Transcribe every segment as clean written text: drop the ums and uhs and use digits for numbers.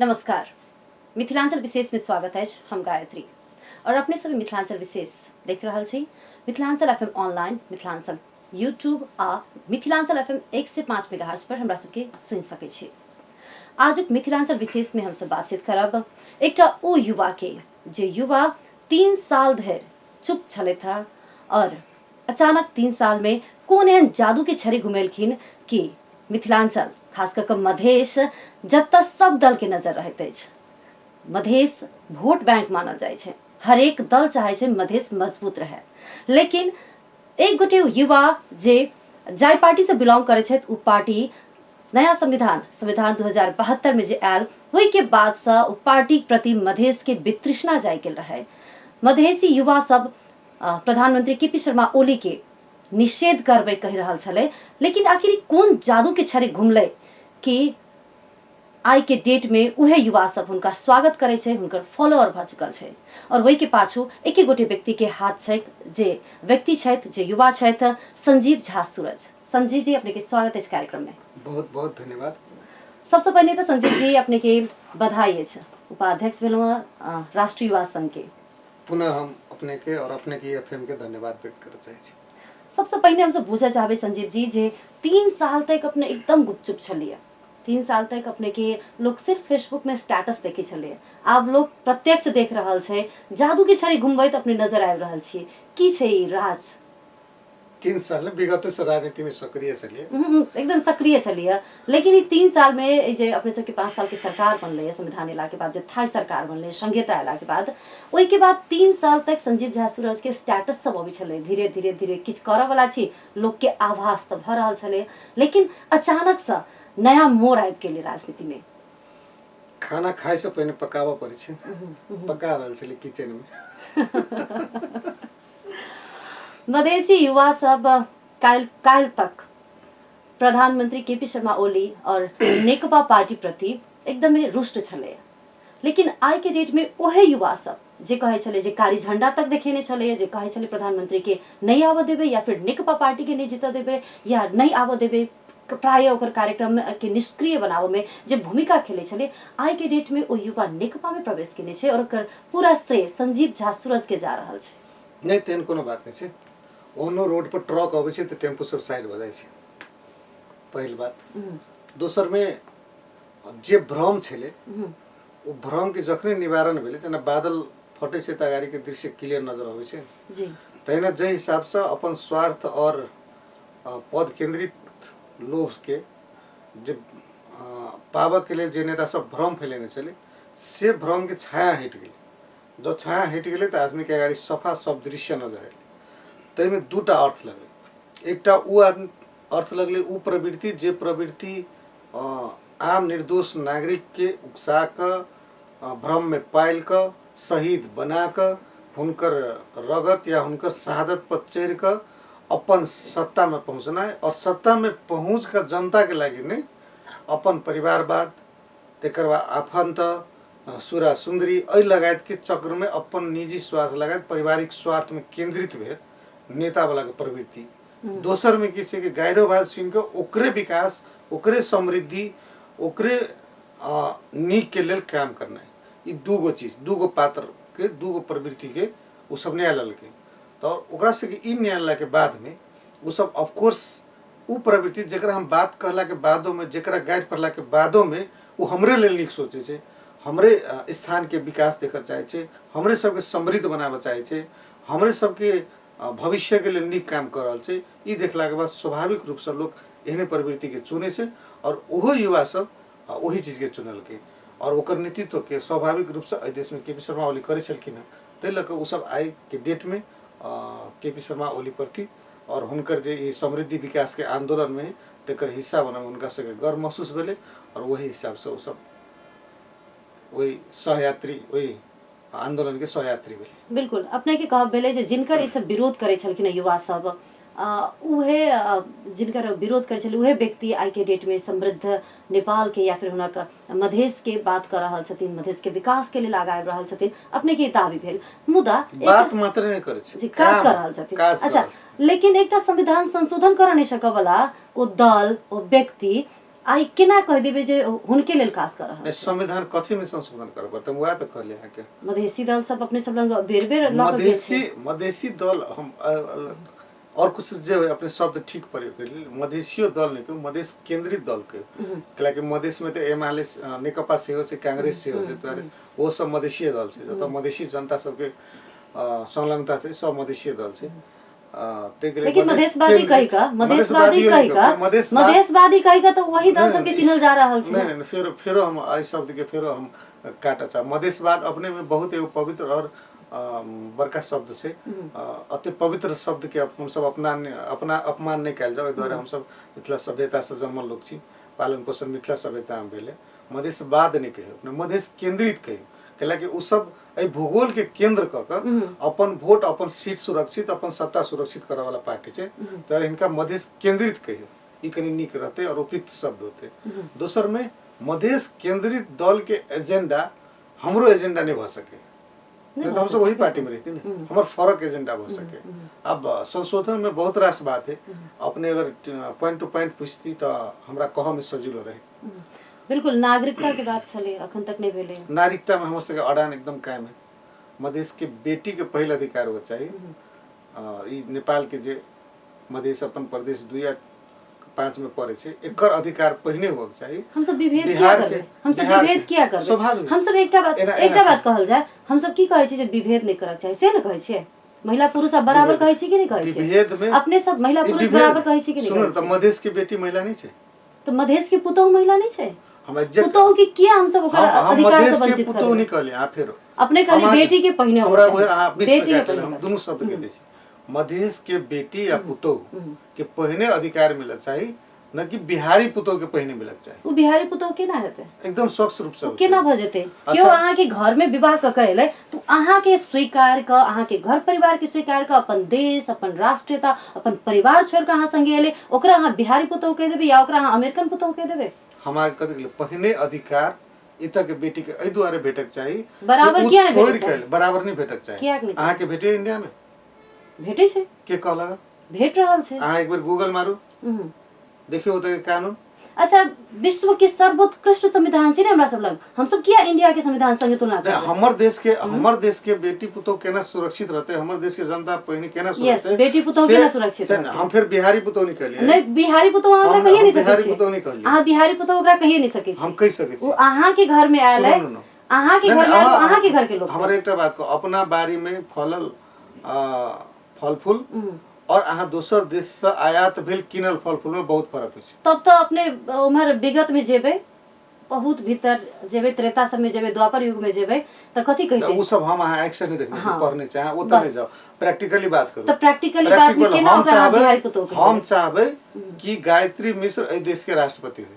नमस्कार। मिथिलांचल विशेष में स्वागत है। हम गायत्री और अपने सभी मिथिलांचल विशेष देख रहा छी। Mithilanchal FM online, Mithilanchal YouTube आ मिथिलांचल एफएम 1 से 5 मेगाहर्ट्ज पर हमरा सबके सुन सके छी। आज मिथिलांचल विशेष में हम सब बातचीत करब एकटा ओ युवा के जे युवा 3 साल धरि चुप छले था और अचानक 3 साल में कोन एहन जादू के छड़ी घुमेलखिन कि मिथिलांचल खास कर मधेश जत सब दल के नजर रहत अछि। मधेश वोट बैंक मानल जाय छै। हर एक दल चाहे छै मधेश मजबूत रहे, लेकिन एक गोटे युवा जे जाय पार्टी से बिलोंग करे छै उ पार्टी नया संविधान 2072 में जे आयल ओहि के बाद से उ पार्टी प्रति मधेश के वितृष्णा जाय गेल रहे। मधेसी युवा सब प्रधानमंत्री केपी शर्मा ओली के निषेध करबे कहि रहल छले, लेकिन आखिर कोन जादू के छड़ी घुमले कि आई के डेट में उहे युवा सब हुनका स्वागत करे छै, हुनकर फॉलोअर भ चुकल छै। और वही के पाछू एक गोटे व्यक्ति के हाथ छै, जे व्यक्ति छथि, जे युवा छथि, संजीव झा सूरज। संजीव जी, अपने के स्वागत है इस कार्यक्रम में। बहुत बहुत धन्यवाद। सबसे पहले तो संजीव जी अपने के बधाई है। उपाध्यक्ष भेलहुँ राष्ट्रीय युवा संघ के। पुनः हम अपने के और अपने के एफएम के धन्यवाद व्यक्त करना चाहिए। सबसे पहले हम सब पूछा चाहबे संजीव जी, जे 3 साल तक अपने एकदम गुपचुप छलिए। 3 साल तक अपने के लोग सिर्फ फेसबुक में स्टेटस देखे छलिए, आब लोग प्रत्यक्ष देख रहल छै, जादू के छड़ी घुमबैत अपने नजर आबि रहल छियै। की छै ई राज? 3 साल में विगत से राजनीति में सक्रिय छलिए। एकदम सक्रिय छलिए, लेकिन ई 3 साल में जे अपने सबके 5 साल की सरकार बनले, संविधान एला के बाद जे थाई सरकार बनले, संघीयता एला के बाद, ओहि के बाद 3 साल तक संजीव झा सूरज के स्टेटस सब अबै छले। धीरे धीरे धीरे किछ करऽ वाला छी, लोग के आभास त भ रहल छले, लेकिन अचानक से नया मोड़ आबि गेलै राजनीति में। खाना खाए से पहले पकावा पड़े छै, पका रहल छले किचन में। मधेसी युवा सब काल तक प्रधानमंत्री केपी शर्मा ओली और नेकपा पार्टी प्रति एकदमै रुष्ट छले, लेकिन आई के डेट में ओहे युवा सब जे कहे छले, जे कारी झंडा तक देखेने छले, जे कहे छले प्रधानमंत्री के नहीं आबऽ देबे या फिर नेकपा पार्टी के नहीं जीतऽ देबे या नहीं आबऽ देबे, प्राय ओकर कार्यक्रम के निष्क्रिय बनावे में जे भूमिका खेले छले, आई के डेट में ओ युवा नेकपा में प्रवेश केने छै और ओकर पूरा श्रेय संजीव झा सूरज के जा रहल छै। नहीं तेन कोनो बात नहीं छै। ओनो रोड पर ट्रक आबै छै त टेम्पू सब साइड भ जाय छै, पहिल बात। दोसर में जे भ्रम छले, ओ भ्रम के जखने निवारण भेले, तना बादल फटे छै त अगाडि के दृश्य क्लियर नजर आबै छै जी। तहिना जे हिसाब से अपन स्वार्थ और पद केंद्रित लोभ के जे पावा के लिए जे नेता सब भ्रम फैलेने चले, से भ्रम के छाया हट गए। जो छाया हट गए तो आदमी के अगाडि सफा सब दृश्य नजर आए। तै में दूटा अर्थ लगले। एकटा उ अर्थ लगले उ प्रवृत्ति, जे प्रवृत्ति आम निर्दोष नागरिक के उकसा क भ्रम में पायल क शहीद बना क हुनकर रगत या हुनकर शहादत पर चढ़ क अपन सत्ता में पहुँचना है, और सत्ता में पहुँच कर जनता के लगे नहीं अपन परिवारवाद, तेकर बाद आफंत, सुरा सुंदरी ऐ लगायत के चक्र में अपन निजी स्वार्थ लगायत पारिवारिक स्वार्थ में केंद्रित भेल नेता वाला के प्रवृत्ति। दोसर में कि छै कि गायरोवाद सुन के ओकरे विकास, ओकरे समृद्धि, ओकरे नीक के लेल काम करना है। ई दूगो चीज, दूगो पात्र के, दूगो प्रवृत्ति के उ सब न्याय ललके। तो ओकरा से कि इ न्याय के बाद में उ सब ऑफ कोर्स उ प्रवृत्ति जेकरा हम बात कहला के बादो में, जेकरा गाइड पढ़ला के बादो में उ हमरे लेल नीक सोचे छै, हमरे स्थान के विकास देखल चाहे छै, हमरे सबके समृद्ध बनाबे चाहे छै, हमरे सबके भविष्य के लिए नीक काम कर रहल छै। ई देखला के बाद स्वाभाविक रूप से लोग एहने प्रवृत्ति के चुने छै और ओहो युवा सब वही चीज के चुनल के, और ओकर नेतृत्व के स्वाभाविक रूप से देश में केपी शर्मा ओली करे छलखिन। तै लऽ के उ सब आई के डेट में केपी शर्मा ओली प्रति और हुनकर जे समृद्धि विकास के आंदोलन में तेकर हिस्सा बनल उनका सबके गर्व महसूस भेले, और वही हिसाब से उ सब वही सहयात्री, वही आंदोलन के सहयात्री भेले। बिल्कुल अपने के कहब भेले जे जिनकर ई सब विरोध करे छलखिन युवा सब, उहे जिनकर विरोध करे छले उहे व्यक्ति आई के डेट में समृद्ध नेपाल के या फिर हुनक मधेश के बात कर रहल छथिन, मधेश के विकास के लिए लगाए रहल छथिन। अपने के दाबी भेल, मुदा बात मात्र नहीं करे छै, काज कर रहल छथिन। अच्छा, लेकिन एकटा संविधान संशोधन कर नहीं सकय वाला ओ दल, ओ व्यक्ति आई केना कह देबे जे हुनके लेल काज कर रहल संविधान कथी में संशोधन करे पड़ते वह तो कहले है के मधेसी दल सब अपने सब रंग बेर बेर मधेसी दल हम और कुछ जो अपने शब्द ठीक प्रयोग कर मधेसियो दल नहीं मधेश केंद्रित दल के कैलाकि मधेश में तो एमाले नेकपा से हो कांग्रेस से हो तो वो सब मधेसीय दल से जो मधेसी जनता सबके संलग्नता से सब मधेसीय दल से लेकिन मधेशवादी कही का मधेशवादी कही का तो वही दल सबके चिन्हल जा रहल छै नहीं फिर हम आई शब्द के फिर हम काटा चाह मधेशवाद अपने में बहुत एगो पवित्र और बड़का शब्द से अति पवित्र शब्द के हम सब अपना अपमान नहीं कल जाओ द्वारा हम सब मिथिला सभ्यता से जन्मल लोग छी पालन पोषण मिथिला सभ्यता में भेले मधेशवाद नहीं कहियो अपने मधेश केंद्रित कहियो कैलाकि उ सब ए भूगोल के केंद्र क अपन वोट अपन सीट सुरक्षित अपन सत्ता सुरक्षित करे वाला पार्टी छे तो इनका मधेश केंद्रित कहियो ई कनी निक रहते और उपयुक्त शब्द होते दोसर में मधेश केंद्रित दल के एजेंडा हमरो एजेंडा नहीं भ सके नहीं तो हम सब वही पार्टी में रहती ना हमारे फर्क एजेंडा हो सके अब संशोधन में बहुत रास बात है अपने अगर पॉइंट टू पॉइंट पूछती तो हमरा कह में सजिलो रहे बिल्कुल नागरिकता के बात चले अखन तक नहीं भेले नागरिकता में हमर से अड़ान एकदम कायम है मधेश के बेटी के पहले अधिकार हो चाहिए ई नेपाल के जे मधेश अपन प्रदेश 2 या 5 में पड़े छे एकर अधिकार पहिने होक चाहिए हम सब विभेद किया करबे हम सब विभेद किया करबे हम सब एकटा बात कहल जाय हम सब की कहै छी जे विभेद नहीं करक चाहिए से न कहै छी महिला पुरुष बराबर कहै छी कि नहीं कहै छी विभेद में अपने सब महिला पुरुष बराबर कहै छी कि नहीं सुन त मधेश के बेटी महिला नहीं छे तो मधेश के पुतौ महिला नहीं छे हम पुतौ के किया हम सब ओकर अधिकार से वंचित पुतौ नहीं कहले आ फेर अपने खाली बेटी के पहिने हमरा बेटी के हम दोनों शब्द के दै छी मधेश के बेटी या पुतौ के पहिने अधिकार मिलत चाहिए न कि बिहारी पुतौ के पहिने मिलत चाहिए वो बिहारी पुतौ केना हेते एकदम स्वच्छ रूप से केना भ जेते क्यों अहाँ के घर में विवाह क कहले तो अहाँ के स्वीकार क अहाँ के घर परिवार के स्वीकार क अपन देश अपन राष्ट्रीयता अपन परिवार छोड़ के अहाँ संगे एले ओकरा अहाँ बिहारी पुतौ कह देबे या ओकरा अहाँ अमेरिकन पुतौ कह देबे हमार कथि पहिने अधिकार इता के बेटी के एहि दुआरे भेटक चाहिए बराबर किया नहीं भेटक चाहिए बराबर नहीं भेटक चाहिए अहाँ के भेटे इंडिया में भेटे छे के कहलक भेट रहल छे अहाँ एक बार गूगल मारू देखियो तो कानून अच्छा विश्व के सर्वोत्कृष्ट संविधान छे ने हमरा सब लग हम सब किया इंडिया के संविधान संगे तुलना करबे हमर देश के बेटी पुतौ केना सुरक्षित रहते हमर देश के जनता पहिने केना सुरक्षित यस बेटी पुतौ केना सुरक्षित रहते हम फिर बिहारी पुतौ नहीं कहलिए नहीं बिहारी पुतौ हमरा कहिए नहीं सके बिहारी पुतौ नहीं कहलिए हां बिहारी पुतौ ओकरा कहिए नहीं सके हम कह सके छी वो अहाँ के घर में आयल है अहाँ के घर में अहाँ के घर के लोग हमरा एकटा बात को अपना बारी में फलल फल फूल और अहाँ दोसर देश से आयात भेल किनल फल फूल में बहुत फर्क है तब तो अपने उमर विगत में जेबे बहुत भीतर जेबे त्रेता सब में जेबे द्वापर युग में जेबे तो कथी कहते वो सब हम अहाँ एक्शन नहीं देखने पढ़ने चाहे वो तो नहीं जाओ प्रैक्टिकली बात करो तो प्रैक्टिकली बात में केना ओकरा बिहारी पुतौ हम चाहबे कि गायत्री मिश्र ए देश के राष्ट्रपति हो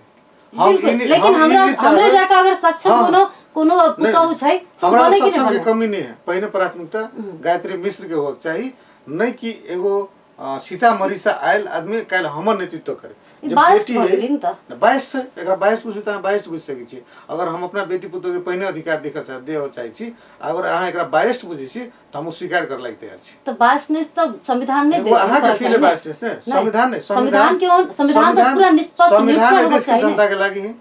हम लेकिन हमरा जाके अगर सक्षम कोनो पुतौ छै तो बोले कि सक्षम के कमी नहीं है पहिने प्राथमिकता गायत्री मिश्र के होक चाहिए नहीं कि एगो सीतामढ़ी से आयल आदमी काल हमर नेतृत्व करे जब बेटी है 22 से एकरा 22 पूछी त 22 बुझ सकै छी अगर हम अपना बेटी पुतौ के पहिने अधिकार देख चाहे छी अगर अहाँ एकरा 22 बुझी छी त हम स्वीकार कर लायक तैयार छी तो 22 ने तो संविधान ने दे अहाँ के फील 22 ने संविधान ने संविधान तो पूरा निष्पक्ष संविधान देश के जनता के लागि है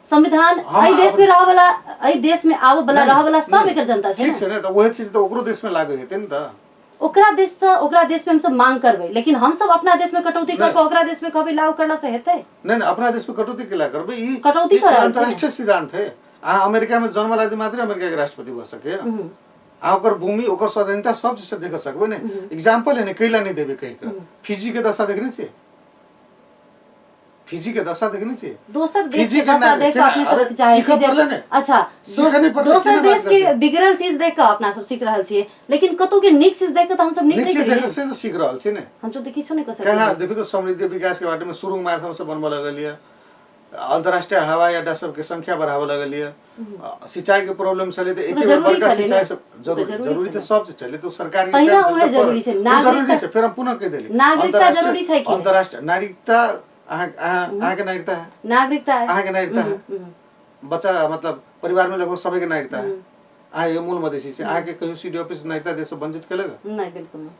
संविधान आई देश में रह वाला आई देश में आव वाला रह वाला सब एकर जनता छै ठीक छै ने त ओहे चीज त ओकरो देश में लागै हेतै न त ओकरा देश में हम सब मांग करबे लेकिन हम सब अपना देश में कटौती करके ओकरा देश में कभी लागू करला से हेतै नहीं अपना देश में कटौती केला करबे ई कटौती अंतरराष्ट्रीय सिद्धांत है आ अमेरिका में जन्मल आदमी मात्र अमेरिका के राष्ट्रपति भ सके आ ओकर भूमि ओकर स्वाधीनता सब चीज से देख सकबे ने एग्जांपल है ने कैला नहीं देबे कहि के फिजी के दशा देखने छी फिजी के दशा देखने छी दोसर देश के दशा देख के अपने सब चाहे छी अच्छा दोसर देश के बिगड़ल चीज देख के अपना सब सीख रहल छी लेकिन कतो के नीक चीज देख के त हम सब नीक नहीं देख से सीख रहल छी ने हम सब त किछो नहीं कर सकते कहां देखो तो समृद्धि विकास के बारे में शुरू में हम सब बनबे लगलिए अंतरराष्ट्रीय हवाई अड्डा सब के संख्या बढ़ावे लगलिए सिंचाई के प्रॉब्लम चले तो एक बड़का सिंचाई सब जरूरी तो सब चले तो सरकारी जरूरी छै नागरिकता फिर हम पुनः कह देली नागरिकता जरूरी छै कि अंतरराष्ट्रीय नागरिकता अहाँ के नागरिकता है अहाँ के नागरिकता है बच्चा मतलब परिवार में लगभग सबै के नागरिकता है अहाँ ये मूल मधेसी छै अहाँ के कहियो सीडी ऑफिस नागरिकता देश से वंचित केलक नहीं बिल्कुल नहीं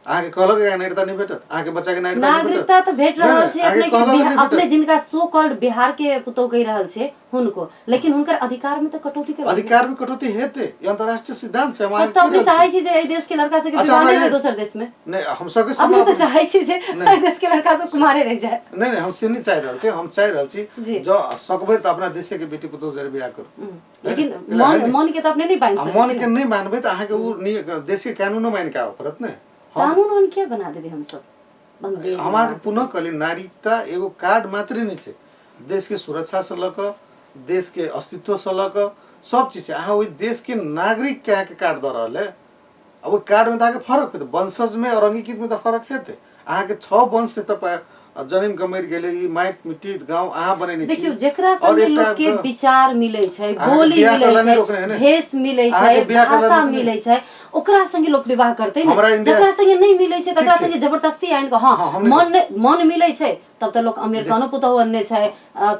आगे कहलक के नागरिकता नहीं भेटत, आगे बच्चा के नागरिकता नहीं भेटत। नागरिकता तो भेट रहल नहीं, छै आगे अपने के कहलक नहीं भेटत। अपने जिनका सो कॉल्ड बिहार के पुतौ कहि रहल छै हुनको, लेकिन हुनकर अधिकार में तो कटौती कर अधिकार में कटौती हेतै, ये अंतर्राष्ट्रीय सिद्धांत छै। हम आगे तो अपने कहि रहल चाहै छी। छी जे एहि देश के लड़का सब के अच्छा, विवाह हमरा नहीं होय ये- दोसर देश में? नहीं, हम सबके अपने तो समाप्त चाहै छी जे एहि देश के लड़का सब कुमारे रह जाए। नहीं नहीं, हम से नहीं चाह रहल छी। हम चाह रहल छी जी। जो सकबै त अपना देश के बेटी पुतौह जरे बियाह करू। लेकिन है मन के तो अपने नहीं बांध आ सकै मन छी के ना। नहीं मानबै त अहाँ के उ देश के कानूनो मान के आवे पड़त ने। कानून उन क्या बना देबे हम सब बंदेज हमारे पुनः कहली नागरिकता एगो कार्ड मात्र नहीं छै, देश के सुरक्षा से लक देश के अस्तित्व से लक सब चीज छै। अहाँ ओइ देश के नागरिक के अहाँ के कार्ड द रहल है, अब ओइ कार्ड में त अहाँ के फरक हेतै, वंशज में और अंगीकृत में त फरक हेतै। अहाँ के 6 वंश से त जमीन कमैर गेलै, ई माटि मिट्टी गांव अहाँ बनेने छी। देखियो जेकरा संगे लोग के विचार मिलै छै, बोली बियाह मिलै करला नहीं छै, रोकने है ने। भेष मिलै अहाँ छै, के बियाह करला भाषा नहीं रोकने। मिलै छै, ओकरा संगे लोग विवाह करतै हमरा ने। इंडिया- जेकरा संगे नहीं मिलै छै तकरा ठीक छै। संगे जबरदस्ती आइन के हां हाँ, हमने- मन मिलै छै तब त लोग अमेरिकानो पुतौ अन्ने छै,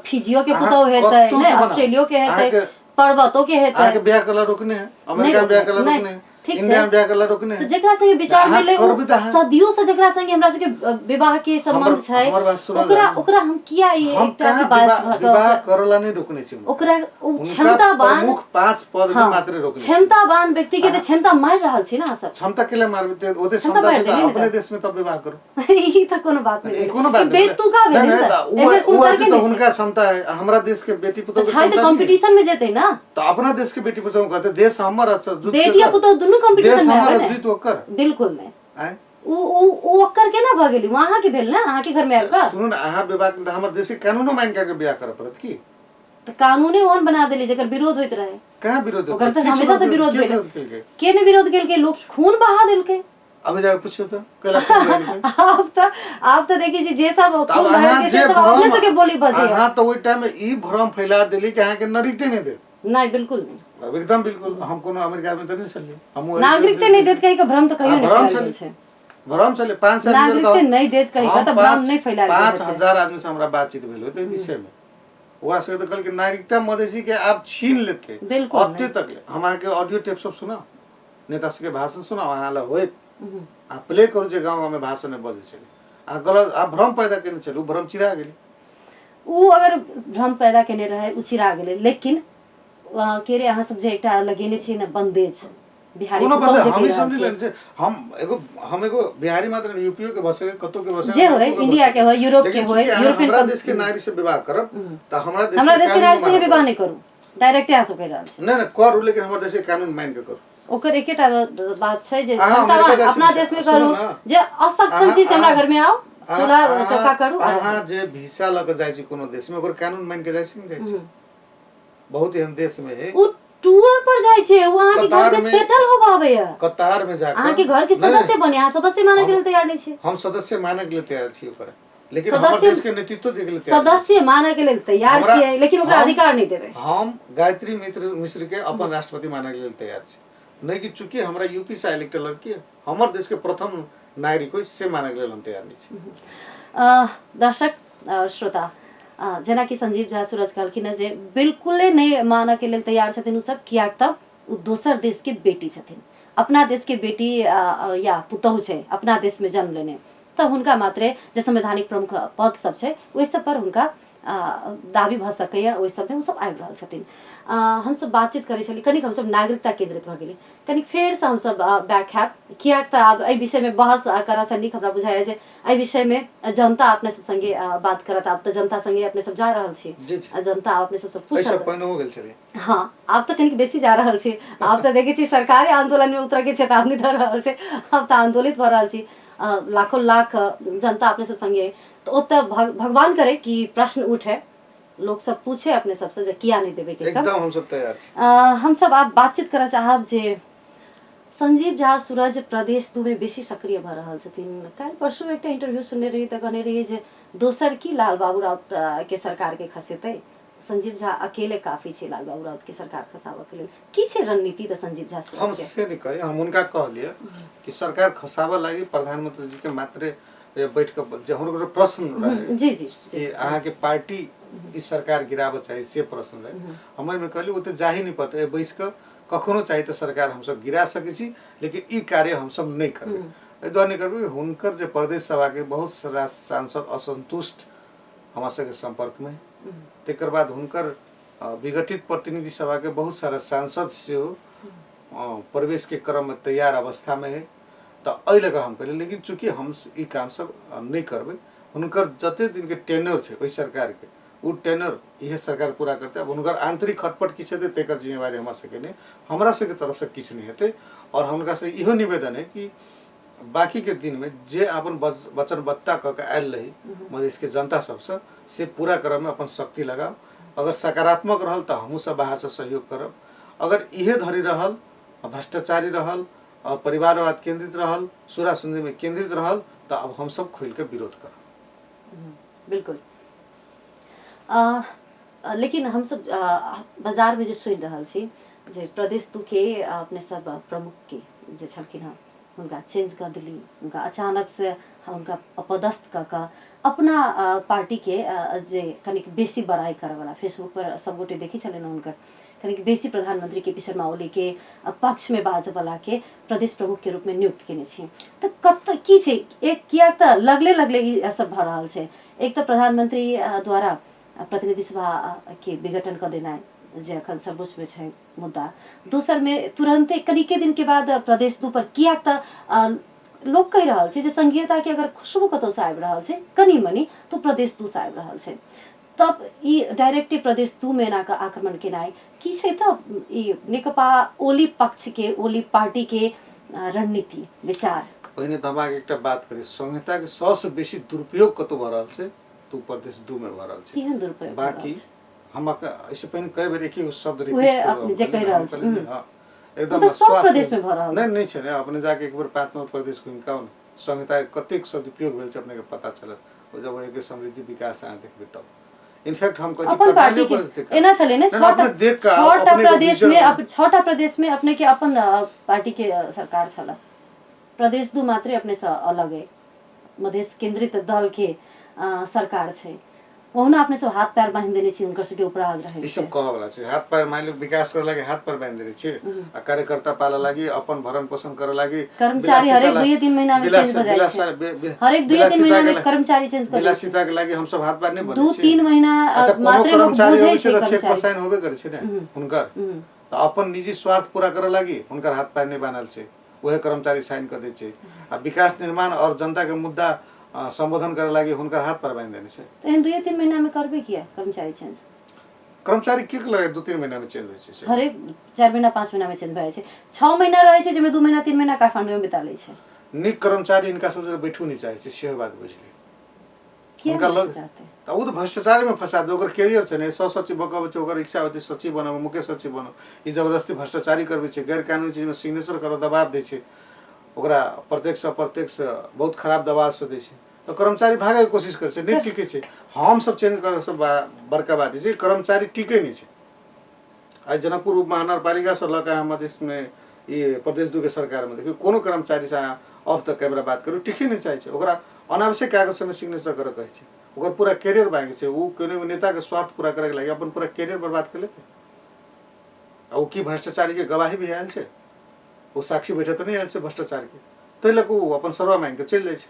फिजियो के अहाँ पुतौ हेतै कतौ ने, के बनाओ। ऑस्ट्रेलियो के अहाँ हेतै, के- पर्वतो के हेतै। अहाँ के बियाह करला रोकने है, अमेरिका में बियाह करला नहीं, रोकने है, ठीक इंडिया छै। में बियाह करला रोकने तो है। जेकरा संगे विचार अहाँ मिले करबै त अहाँ- सदियों से जेकरा संगे हमरा सबके विवाह के संबंध छै, हमर बात सुनल ओकरा जाए। ओकरा हम किया ये हम एक तरह कहाँ की विवाह बात करला नहीं रोकने छी। ओकरा उ उनका क्षमतावान प्रमुख 5 पद में हाँ, मात्र रोकने छी। क्षमतावान व्यक्ति के तो क्षमता मार रहल छी ना सब। क्षमता के लिए मारबे ते ओते क्षमता क्षमता मार छै त देली ने अपने त। देश में तब विवाह करू। ई तो कोनो बात नहीं ई कोनो बात नहीं। बेतुका भेल नहीं, न त उ अथी त हुनका क्षमता है, हमरा देश के बेटी पुतौह के छै तो क्षमता नहीं है। कंपटीशन में जेतै ना। तो अपना देश के बेटी पुतौह करते, देश हमर अच्छा जुट बेटी आ पुतौ दुनू कंपटीशन देश में हमर आवे जीत ओकर। बिल्कुल नहीं। आय उ ओकर केना भ गेली वहां के भेल ना, अहाँ के घर में आबि कऽ सुनू ना, अहाँ विवाह के हमर देश के कानूनो मान के बियाह करे पड़त की? त कानूने ओहन बना देली जेकर विरोध होइत रहे। कहाँ विरोध ओकर त किछु हमेशा से विरोध के भेल। केलकै? के ने विरोध केलकै, लोग खून बहा देलकै। अभी जाके पूछियो तो कैला केलकै? आप तो देखिए जी जे सब तब खून बहा अहाँ के जे से सब अपने से के बोली भ्रम बजे। अहाँ तो ओइ टाइम में ई भ्रम फैला देली कि अहाँ के नागरिकते नहीं दे। नहीं बिल्कुल नहीं, अब एकदम बिल्कुल हम कोनो अमेरिका में तो नहीं चलिए, हम नागरिकते नहीं देत कहीं का भ्रम तो कहियो नहीं भ्रम फैलाएल चले छै। भ्रम चले 5 साल नागरिकते नहीं देत कहीं का तो भ्रम नहीं फैलाएल छै। 5000 आदमी से हमरा बातचीत भेल होते विषय में। ओकरा से तो कल के नागरिकता मधेसी के आप छीन लेते। बिल्कुल अब तक ले हम आके ऑडियो टेप सब सुना, नेता सबके भाषण सुना, वहाँ ला होए आ प्ले करू जे गांव में भाषण में बजे चले। आ गलत आ भ्रम पैदा केने चलू, भ्रम चिरा गेली। उ अगर भ्रम पैदा केने रहे उ चिरा गेलै, लेकिन के रे अहाँ सब जे एकटा लगेने छी ना बंदेज बिहारी कोनो पुतौह बंदे जे हम कहि ही रहल समझ छी। लेन से हम एगो बिहारी मात्र नहीं, यूपीओ के बसे कतो के बसे जे होय, इंडिया के होय, यूरोप के होय, यूरोपियन हमरा देश के नागरिक से विवाह करब त हमरा देश हमरा देश के कानून नागरिक संगे मानब। विवाह नहीं करू, डायरेक्टे अहाँ सब कहि रहल छी। नहीं नहीं करू, लेकिन हमरा देश के कानून मान के करू। ओकर एकेटा बात छै जे अहाँ क्षमतावान अमेरिका अपना जाइत देश में छी, करू, सुनू ना। जे असक्षम छी से हमरा घर में आओ, चूल्हा चौका करू। अहाँ जे वीसा लग जाय छी कोनो देश में, ओकर कानून मान के जाय छी नहीं जाय छी? बहुत एहन देश में है उ टूर पर जाय छै, उ अहाँ के घर कतार के में- सेटल होबावे है, कतार में जाकर अहाँ के घर के नहीं, सदस्य बने, अहाँ सदस्य माने के लिए तैयार नहीं छी। हम सदस्य माने के लिए तैयार छी ओकर, लेकिन हमर देश के नेतृत्व दे के लिए तैयार नहीं छी। सदस्य माने के लिए तैयार हमरा- छियै, लेकिन ओकरा हम- अधिकार नहीं देबै। हम गायत्री मिश्र के अपन राष्ट्रपति माने के लिए तैयार छी। नहीं कि चूंकि हमरा यूपी से इलेक्टेड लड़की है, हमर देश के प्रथम नागरिक हो, से माने के लिए हम तैयार नहीं छी। दर्शक श्रोता, जेना कि संजीव झा सूरज कहलखिन जे बिल्कुले नहीं मानऽ के लेल तैयार छथिन उ सब, कियाक तब उ दोसर देश के बेटी छथिन। अपना देश के बेटी या पुतौह छै, अपना देश में जन्म लेने, तऽ हुनका मात्रे जे संवैधानिक प्रमुख पद सब छै ओहि सब पर हुनका दाबी भऽ सकैया, ओहि सबमे ओसब आबि रहल छथिन। हमसब बातचीत करै छली, कनिक हमसब नागरिकता केंद्रित भऽ गेली, कनिक फेरसँ हमसब बैक हैब, कियाक तऽ आब एहि विषयमे बहस करऽसँ नीक हमरा बुझाइया जे एहि विषयमे जनता अपने सब संगे बात करत। आब तऽ जनता संगे अपने सब जा रहल छी, जी, जी। जनता अपने सबसँ ऐसा पूछत। पहिने हो गेल छलै। हाँ, आब तऽ कनिक बेसी जा रहल छी, आब तऽ देखै छी सरकारी आंदोलन में उतरऽ के चेतावनी दऽ रहल छै, आब तऽ आंदोलित भऽ रहल छी, लाखों लाख जनता अपने सब संगे। तो ओतऽ भगवान करे कि प्रश्न उठे, लोग सब पूछे अपने सबसे जे किया नहीं देबे के एकदम हम सब तैयार छी। हम सब आप बातचीत करऽ चाहब जे संजीव झा सूरज प्रदेश 2 में बेसी सक्रिय भऽ रहल छथिन। काल्हि परसू एकटा इंटरव्यू सुनने रही तऽ कहने रही जे दोसर की लाल बाबू राउत के सरकार के खसेतै, संजीव झा अकेले काफी छै लाल बाबू राउत के सरकार खसाबऽ के लेल। की छै रणनीति तऽ संजीव झा सूरज हम के? से नहीं करी, हम उनका कहलिए कि सरकार खसाबऽ लागी प्रधानमंत्री जी के मात्र बैठ के जे हुनकर प्रश्न रहे जी जी कि अहाँ के पार्टी इस सरकार गिराबऽ चाही, से प्रश्न रहे। हमर में कहली ओते जा ही नहीं पड़ते, बैस के कखनो चाही तो सरकार हम सब गिरा सकै छी, लेकिन ई कार्य हम सब नहीं करबै। एहि दुआरे नहीं करबै हुनकर जे प्रदेश सभा के बहुत सारा सांसद असंतुष्ट हमरा सबके संपर्क में तेकर बाद हुनकर विघटित प्रतिनिधि सभा के बहुत सारा सांसद सेहो प्रवेश के क्रम में तैयार अवस्था में है। तो अ लगा हम कहले लेकिन चूंकि हम ई काम सब नहीं करबै हुनकर जते दिन के टेन्योर है ओई सरकार के उ टेन्योर यह सरकार पूरा करते। अब हुनकर आंतरिक खटपट किछ हेतै तेकर जिम्मेवारी हमरा सबके नहीं, हमरा सबके तरफ से किछ नहीं हेतै। और हुनका से इहो निवेदन है कि बाकी के दिन में जे अपन वचनबद्धता क के आयल रही मधेश के जनता सबसे से पूरा करब में अपन शक्ति लगाओ। अगर सकारात्मक रहल तो हमहू सब बाहर से सहयोग करब, अगर इहे धरी रहल भ्रष्टाचारी रहल परिवारवाद केंद्रित रहल सुरा सुंदी में केंद्रित रहल तो अब हम सब खुल के विरोध करब। बिल्कुल लेकिन हम सब बाजार में जो सुन रहल छी जे प्रदेश दू के अपने सब प्रमुख के जे छलखिन हँ उनका चेंज कर दिली, उनका अचानक से उनका अपदस्थ कर अपना पार्टी के जे कनिक बेसी बड़ाई करे वाला फेसबुक पर सब गोटे देखी चले न उनकर कनिक बेसी प्रधानमंत्री के शर्मा ओली के पक्ष में बाजे वाला के प्रदेश प्रमुख के रूप में नियुक्त केने छी। तो कत की छे एक किया त लगले ई सब भ रहल छे। एक तो प्रधानमंत्री द्वारा प्रतिनिधि सभा के विघटन कर देना जे अखन सर्वोच्च में है मुद्दा, दोसर में तुरंते कनिके दिन के बाद प्रदेश दू पर किया त लोग कह रहल छे जे संघीयता के अगर खुशबू कतौ से आबि रहल छे कनी मनी तो प्रदेश दू से आबि रहल छे। तब ई डायरेक्टली प्रदेश दू में का आक्रमण केनाई की छे तब ई नेकपा ओली पक्ष के ओली पार्टी के रणनीति विचार। पहिने त हमरा एकटा बात करी संहिता के 100 से बेसी दुरुपयोग कतौ भ रहल छे तो प्रदेश दू में भ रहल छे। केहन दुरुपयोग बाकी हम इससे पहले कई बार एक ही शब्द रिपीट करो जे कह रहल छे हां एकदम तो सब प्रदेश में भ रहल नहीं नहीं छे ने अपने जाके एक बार पांचवा प्रदेश घुम के आउन संहिता के कतेक सदुपयोग भेल छे अपने के पता चलत। ओ जब एक समृद्धि विकास आ देखबे तब इनफैक्ट हम कहै अपन पार्टी के एना चले ने छटा प्रदेश में अपने के अपन पार्टी के सरकार छला, प्रदेश दू मात्र अपने से अलग है मधेश केंद्रित दल के सरकार छे। ओहना अपने सब हाथ पैर बांध देने छी उनकर सबके उपराग रहे ई सब कह वाला छे। हाथ पैर मान लो विकास करे लागे हाथ पैर बांध देने छी आ कार्यकर्ता पाला लागी अपन भरण पोषण करे लागी कर्मचारी हर एक 2-3 महीना में चेंज हो जाय छे। हर एक 2-3 महीना में कर्मचारी चेंज कर विलासिता के लागी हम सब हाथ पैर नहीं बने छी। 2-3 महीना मात्र कर्मचारी होय छे तो चेक पर साइन होबे करे छे ने हुनकर तो अपन निजी स्वार्थ पूरा करे लागी हुनकर हाथ पैर नहीं बांधल छे ओहे कर्मचारी साइन कर दे छे। आ विकास निर्माण और जनता के मुद्दा संबोधन करे लागी हुनकर हाथ पर बांध देने छे। तो इन 2-3 महीना में करबे किया कर्मचारी चेंज कर्मचारी के लगे 2-3 महीना में चेंज होय छे। हर एक 4 महीना 5 महीना में चेंज भय छे। 6 महीना रहे छे जेमे 2 महीना 3 महीना काठमांडू में बिता ले छे। निक कर्मचारी इनका सोचे बैठू नहीं चाहे छे सेहो बात बुझली उनका लग जाते त उ तो भ्रष्टाचारी में फंसा दे ओकर कैरियर छे ने सौ सचिव बकब छे ओकर इच्छा होती सचिव बनब मुख्य सचिव बनब ई जबरदस्ती भ्रष्टाचारी करबे छे गैर कानूनी चीज में सिग्नेचर करो दबाव दे छे ओकरा प्रत्यक्ष अप्रत्यक्ष बहुत खराब दबाव से दे छे तो कर्मचारी भागे के कोशिश करे छे नहीं टिके छे। हम सब चेंज करे सब बड़का बात छे कर्मचारी टिके नहीं छे। आज जनकपुर उप महानगरपालिका से लगा हम इसमें ये प्रदेश दू के सरकार में देखियो कोनो कर्मचारी से ऑफ द कैमरा बात करू टिके नहीं चाहे छे ओकरा अनावश्यक कागज में सिग्नेचर करे कहे छे ओकर पूरा कैरियर बांगे छे उ कोनो नेता के स्वार्थ पूरा करे के लागि अपन पूरा कैरियर बर्बाद कर लेते। ओ की भ्रष्टाचारी के गवाही भी आयल छे वो साक्षी बैठे तो नहीं आयल छे भ्रष्टाचार के तै लक उ अपन सर्वा मांग के चल जाय छे।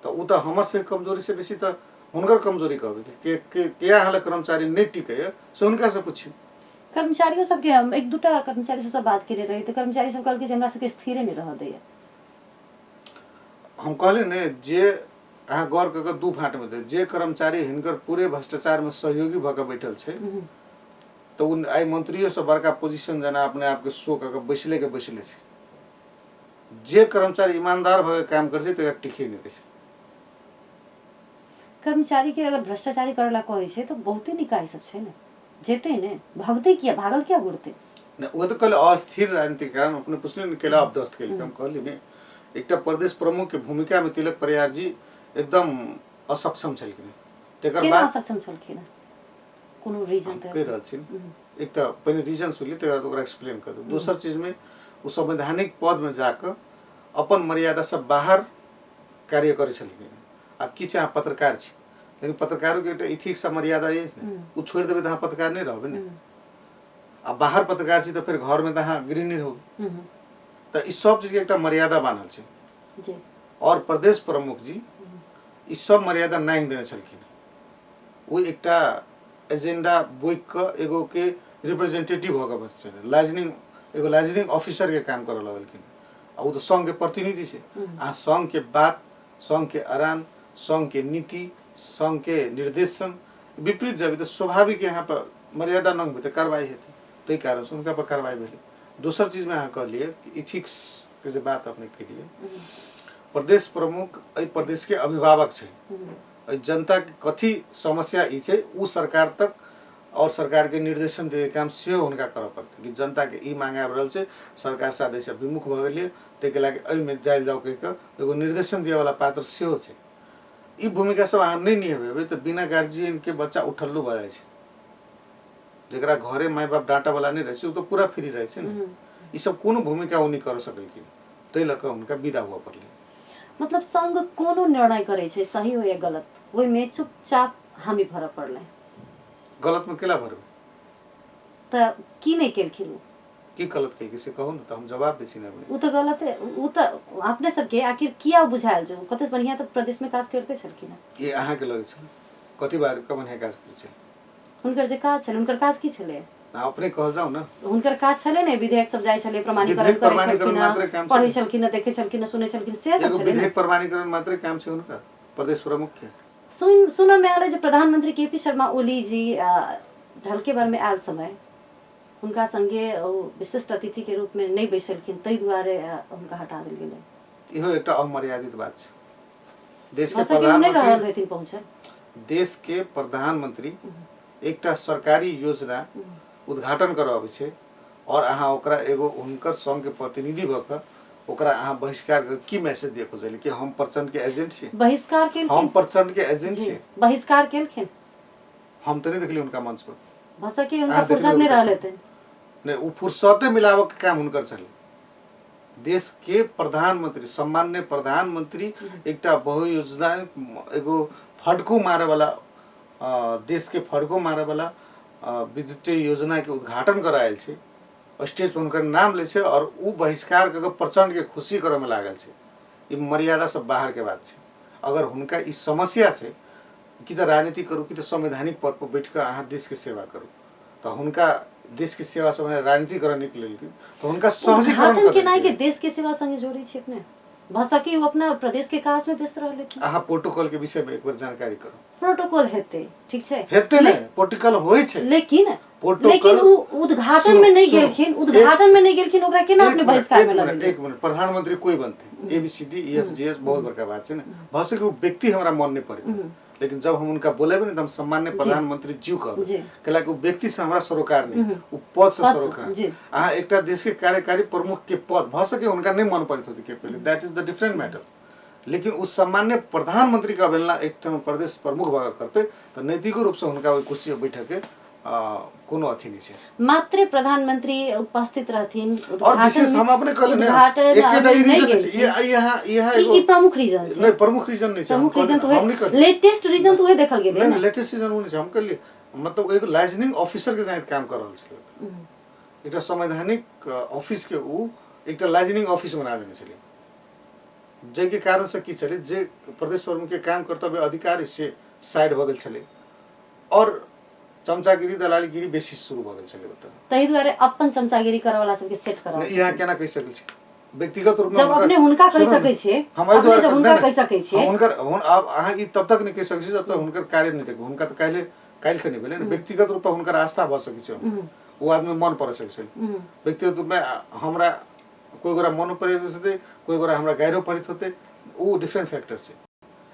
तो उ तो हमर से कमजोरी से बेसी तो हुनकर कमजोरी कहबे के हाल कर्मचारी नहीं टिके से उनका से पूछी। कर्मचारियों सब के हम एक दुटा कर्मचारी सब बात करे रही तो कर्मचारी सब कहल के हमरा सब के स्थिर नहीं रह दे। हम कहले ने जे अहाँ गौर क के दू फाट में दे जे कर्मचारी हिनकर पूरे भ्रष्टाचार में सहयोगी भ के बैठल छे तो उन आई मंत्रियों से बड़का पोजीशन जना अपने आप के शो क के बैसले छे। जे कर्मचारी ईमानदार भ के काम कर छे त टिके नहीं दे छे। कर्मचारी के अगर भ्रष्टाचारी करला कहै छे तो बहुते निकाय सब छे ने जेते ने भागते किया भागल क्या गुड़ते न वो तो कहले अस्थिर राजनीतिक कारण अपने पुछले ने केला अपदस्त के हम कहली ने एकटा प्रदेश प्रमुख के भूमिका में तिलक परियार जी एकदम असक्षम छलखिन तेकर बाद असक्षम छलखिन कोनो रीजन त कह रहल छी एक त पहिले रीजन सुनली तेकर बाद ओकरा एक्सप्लेन कर दू। दोसर चीज में वो संवैधानिक पद में जाकर अपन मर्यादा से बाहर कार्य करे छलखिन। अब की चाहे पत्रकार छी लेकिन पत्रकारों के इथिक्स मर्यादा ये उ छोड़ देबे त पत्रकार नहीं रहबे ने। अब बाहर पत्रकार छी तो फिर घर में त गृहिणी हो तो इस सब चीज के एक मर्यादा बानल छे जी और प्रदेश प्रमुख जी ई सब मर्यादा नहीं देने छलखिन। वो एकटा एजेंडा बोइक क एगो के रिप्रेजेंटेटिव होगा बच्चे लाइजनिंग एगो लाइजनिंग ऑफिसर के काम करे लगलखिन। आ वो तो संघ के प्रतिनिधि छे। आ संघ के बात, संघ के अरान, संघ के नीति, संघ के निर्देशन विपरीत जाबे तो स्वाभाविक यहाँ पर मर्यादा नंग भी तो कार्रवाई हेतै। तै कारण से उनका पर कार्रवाई भेलै। दूसर चीज में अहाँ कहलिए कि इथिक्स के जे बात अपने केलिए, प्रदेश प्रमुख एहि प्रदेश के अभिभावक छे। एहि जनता के कथी समस्या ई छे उ सरकार तक और सरकार के निर्देशन दे काम सेहो हुनका करऽ पड़तै कि जनता के ई मांग आबि रहल छै, सरकार साथे से विमुख भ गेलिए, तै के लागि एहि में जाइल जाओ कहि के एगो निर्देशन दिए वाला पात्र सेहो छै। ई भूमिका सब अहाँ नहीं निभेबै तो बिना गार्जियन के बच्चा उठल्लू भ जाइ छै। जेकरा घरे माय बाप डांटा वाला नहीं रहे छै, उ तो पूरा फ्री रहे छै न। ई सब कोनो भूमिका उ नहीं कर सकलखिन, तै लऽ कऽ हुनका विदा हुआ पड़लै। मतलब संघ कोनो निर्णय करे छै सही हो या गलत, ओहि में चुपचाप हामी भरऽ पड़लै। गलत में केला भरबै त की नहीं केलखिन उ? की गलत केलकै से कहू न त हम जवाब दै छी। ने उ तो गलत है, उ तो अपने सबके आखिर किया बुझायल जो कते बढ़िया तो प्रदेश में काज करते छलखिन। ये अहाँ के लगे छै कथी बार कब बढ़िया काज करै छै? हुनकर जे काज छलै, हुनकर काज की छलै? अपने कह जाओ ना। हुनकर काज छलै ने विधेयक सब जाय छलै, प्रमाणीकरण करै छलखिन, पढ़ै छलखिन, देखै छलखिन, सुनै छलखिन, से सब छलै। विधेयक प्रमाणीकरण मात्र काम छै हुनका प्रदेश प्रमुख के। सुन में आयल जे प्रधानमंत्री केपी शर्मा ओली जी ढलके बार में आयल समय हुनका संगे विशिष्ट अतिथि के रूप में नहीं बैसलखिन, तै दुआरे हुनका हटा देल गेलै। इहो एकटा अमर्यादित बात छै। देश के प्रधानमंत्री एकटा सरकारी योजना उद्घाटन करऽ आबै छै और अहाँ ओकरा एगो हुनकर संघ के प्रतिनिधि भ क ओकरा अहाँ बहिष्कार की मैसेज दिए खोजलिए कि हम प्रचंड के एजेंट छी? बहिष्कार केलखिन, हम प्रचंड के एजेंट छी। बहिष्कार केलखिन, हम तो नहीं देखली उनका मंच पर। भसकी उनका फुर्सत नहीं रहले थे। नहीं, वो फुर्सते मिलावे के काम हुनकर चले। देश के प्रधानमंत्री, सम्मान्य प्रधानमंत्री एकटा बहुयोजना एगो फड़को मारे वाला देश के फड़को मारे वाला विद्युतीय योजना के उद्घाटन करायल छे, स्टेज पर उनकर नाम ले छे और उ बहिष्कार के प्रचंड के खुशी करे में लागल छे। ये मर्यादा सब बाहर के बात छे। अगर हुनका ई समस्या छे कि त राजनीति करू कि त संवैधानिक पद पर बैठ कर अहाँ देश के सेवा करू, तो हुनका देश के सेवा से राजनीति करे निकले तो हुनका सहजीकरण कर के नहीं के देश के सेवा संगे जोड़ी छे। अपने भसकी वो अपना प्रदेश के काज में व्यस्त रहले थे। अहाँ प्रोटोकॉल के विषय में एक बार जानकारी करू। प्रोटोकॉल हेते ठीक छे, हेते ने प्रोटोकॉल होय छे, लेकिन उ उद्घाटन में नहीं गेलखिन, उद्घाटन में नहीं गेलखिन, ओकरा केना अपने बहिष्कार में लगले? एक मिनट, प्रधानमंत्री कोई बनते एबीसीडी ईएफजीएस बहुत बड़का बात छे ना। भसकी वो व्यक्ति हमरा मन नहीं पड़े, लेकिन जब हम उनका बोले भी तो हम सम्मान्य प्रधानमंत्री जी कहबे, कैला कि व्यक्ति से हमरा सरोकार नहीं, वो पद से सरोकार। अहाँ एकटा देश के कार्यकारी प्रमुख के पद भ सके उनका नहीं मन पड़ित होती के पहले, that is the different matter. लेकिन उस सम्मान्य प्रधानमंत्री का अवहेलना एक प्रदेश प्रमुख भगा करते तो नैतिक रूप से उनका वही कुर्सी पर बैठे के कोनो अथी नहीं छे। मात्र प्रधानमंत्री उपस्थित रहथिन और विशेष हम अपने कहले ये प्रमुख रीजन छे। नहीं, प्रमुख रीजन नहीं छे। प्रमुख रीजन तो है, लेटेस्ट रीजन तो है देखल गेलै ना। नहीं, लेटेस्ट रीजन नहीं छे। हम कहलिए मतलब एक लाइजनिंग ऑफिसर के जाइत काम कर रहल छे। एकटा संवैधानिक ऑफिस के उ एकटा लाइजनिंग ऑफिस बना देने छले, जे के कारण से की चले जे प्रदेश प्रमुख के काम कर्तव्य अधिकारी से साइड भ गेल छले और चमचागिरी दलालीगिरी बेसी शुरू भ गेल छले। ओतऽ तहि दुआरे अपन चमचागिरी करे वाला सबके सेट करा। यहाँ केना कहि सकै छी व्यक्तिगत रूप में जब अपने हुनका कहि सकै छियै, अपने जब हुनका कहि सकै छियै, हुनकर अब अहाँ ई तब तक नहीं कहि सकै छी जब तक हुनकर कार्य नहीं देखबै। हुनका त काल्हि खनि भेलै न, व्यक्तिगत रूप में हुनकर आस्था भ सकै छै, वो आदमी मन पर सकै छै। व्यक्तिगत रूप में हमरा कोई गोरा मन पड़े होते, कोई गोरा हमरा गैरो पड़ित होते, वो डिफरेंट फैक्टर छे।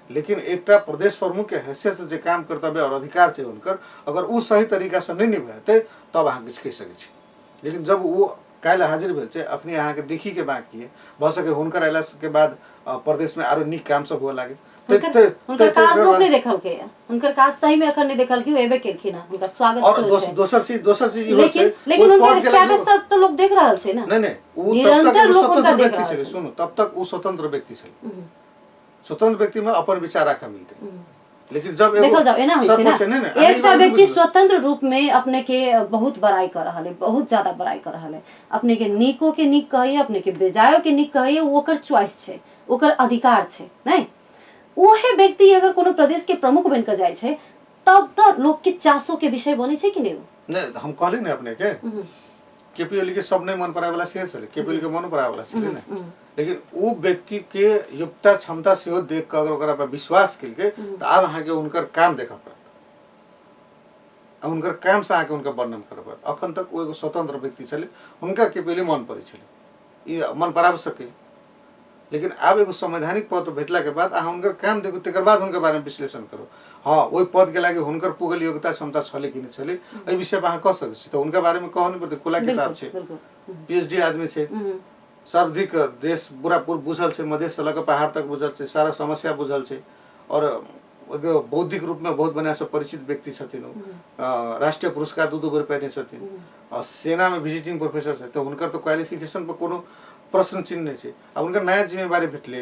लेकिन एकटा प्रदेश प्रमुख के हैसियत से जे काम कर्तव्य और अधिकार छे हुनकर, अगर वो सही तरीका से नहीं निभाते तब अहाँ किछु कहि सकै छी। लेकिन जब वो काल्हि हाजिर भेल छे, अखनी अहाँ के देखी के बाकी है, भ सके हुनकर अयला के बाद प्रदेश में आरो नीक काम सब हुआ लागे। हुनकर काज लोग नहीं देखल के, हुनकर काज सही में अखन नहीं देखल के, एबे केलखिन हुनका स्वागत और दोसर चीज इहो छै। लेकिन हुनकर स्टेटस तक तो लोग देख रहल छै ना। नहीं, वो तब तक स्वतंत्र व्यक्ति छे। सुनो, तब तक वो स्वतंत्र व्यक्ति छे। स्वतंत्र व्यक्ति में अपन विचार राखा मिलते। लेकिन जब देखल जाओ एना होय छै ना, एकटा व्यक्ति स्वतंत्र रूप में अपने के बहुत बड़ाई कर रहल है, बहुत ज्यादा बड़ाई कर रहल है, अपने के नीको के नीक कहिए, अपने के बेजायो के नीक कहिए, वो ओकर चॉइस छे। ओकर अधिकार छे नहीं ओहे व्यक्ति अगर कोनो प्रदेश के प्रमुख बन के जाय छे तब तो लोग के चासो के विषय बने छे कि नहीं नहीं हम कहली ना अपने के केपी ओली के सब नहीं मन पराए वाला से चले केपी ओली के मन पराए वाला चले ना लेकिन वो व्यक्ति के योग्यता क्षमता से हो देख कर अगर ओकरा पर विश्वास के तो अब अहाँ के उनकर काम देखा पड़त अब उनकर काम से आके उनका वर्णन कर पड़त अखन तक वो एगो स्वतंत्र व्यक्ति चले उनका केपी ओली मन पड़े चले ये मन पराब सके लेकिन अब एगो संवैधानिक पद भेटला के बाद अहाँ उनकर काम देखो तकर बाद उनके बारे में विश्लेषण करो हाँ वही पद के लागे हुनकर पुगल योग्यता क्षमता छले कि नहीं छले एहि विषय पर अहाँ कह सकै छी तो उनका बारे में कहने पड़ते खुला किताब छे पीएचडी आदमी छे सर्वाधिक देश पूरा बुझल छे मध्य से लग पहाड़ तक बुझल छे सारा समस्या बुझल छे और बौद्धिक रूप में बहुत बढ़िया से परिचित व्यक्ति छथिन राष्ट्रीय पुरस्कार दू बेर पाइने छथिन और सेना में विजिटिंग प्रोफेसर छे तो हुनकर तो क्वालिफिकेशन पर कोनो प्रश्न चिन्ह नहीं छे अब उनका नया जिम्मेवारी भेटले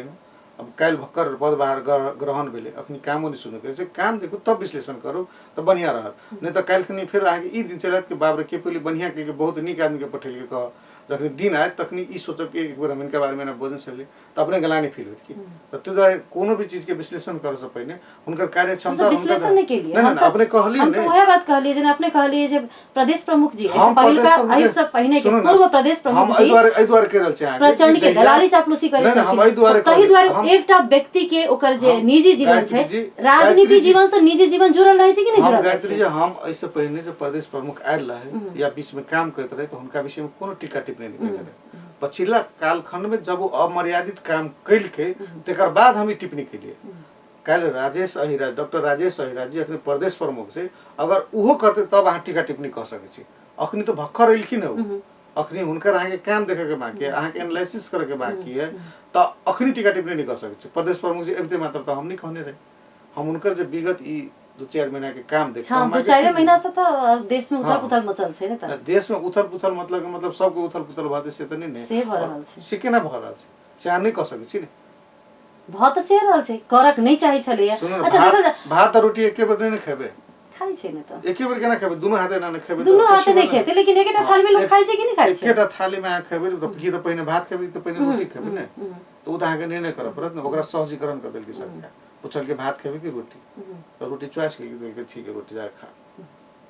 अब काल भक्कर पदभार ग्रहण भेले अखनी कामो नहीं सुनो करे काम देखो तब विश्लेषण करो तो बढ़िया रहत नहीं तो काल खनी फिर आगे ई दिन चलत के बाप रे केपी ओली बढ़िया के बहुत नीक आदमी के पठेल के कह जखनी दिन आए तखनी ई सोचब के एक बार हम इनके बारे में ना बोझन चले तो अपने गलानी फील होत की तो तू द्वारा कोनो भी चीज के विश्लेषण कर से पहले उनकर कार्य क्षमता विश्लेषण नहीं के लिए नहीं अपने कहली हम तो वह बात कहली जे अपने कहली जे प्रदेश प्रमुख जी पहले का आयुक्त सब पहिने के पूर्व प्रदेश प्रमुख जी हम एहि द्वारा केरल छै प्रचंड के दलाली चापलूसी करे छै हम एहि द्वारा कहि द्वारा एकटा व्यक्ति के ओकर जे निजी जीवन छै राजनीतिक जीवन से निजी जीवन जुड़ल रहे छै कि नहीं जुड़ल गायत्री जी हम ऐसे पहले जो प्रदेश प्रमुख आयल रहे या बीच में काम करते रहे तो उनका विषय में कोनो टीका टिप्पणी नहीं करले रहे पछिला कालखंड में जब वो अमर्यादित काम कैल के तेकर बाद हम टिप्पणी के लिए कल राजेश अहिराज डॉक्टर राजेश अहिराज जी अखनी प्रदेश प्रमुख से अगर उहो करते तब अहाँ टीका टिप्पणी कह सकै छी अखनी तो भक्खर एलखिन हो अखनी हुनकर अहाँ के काम देखे के बाकी है अहाँ के एनालिसिस करे के बाकी है तो अखनी टीका टिप्पणी नहीं कह सकै छी प्रदेश प्रमुख जी एबते मात्र तो हम नहीं कहने रहे हम उनकर जे विगत ई 2-4 महीना के काम देखो हां 2-4 महीना से तो देश में उथल-पुथल मचल छै ने त देश में उथल-पुथल मतलब सबके उथल-पुथल भते से त नहीं से भ रहल छै से केना भ रहल छै से नहीं कह सकै छी ने बहुत से रहल छै करक नहीं चाहि छले अच्छा भात रोटी एके बेर नहीं खेबे खाइ छै ने त एके बेर केना खेबे दुनु हाथे ना खेबे दुनु हाथे नहीं खेते लेकिन एकेटा थाली में लोग खाइ छै कि नहीं खाइ छै एकेटा थाली में खेबे तो की तो पहिने भात खेबे तो पहिने रोटी खेबे ने तो उ त अहाँ के निर्णय करब पड़त ने ओकरा सहजीकरण कर देल की सरकार पूछल के भात खेबे की रोटी तो रोटी चॉइस के देल के ठीक है रोटी जा खा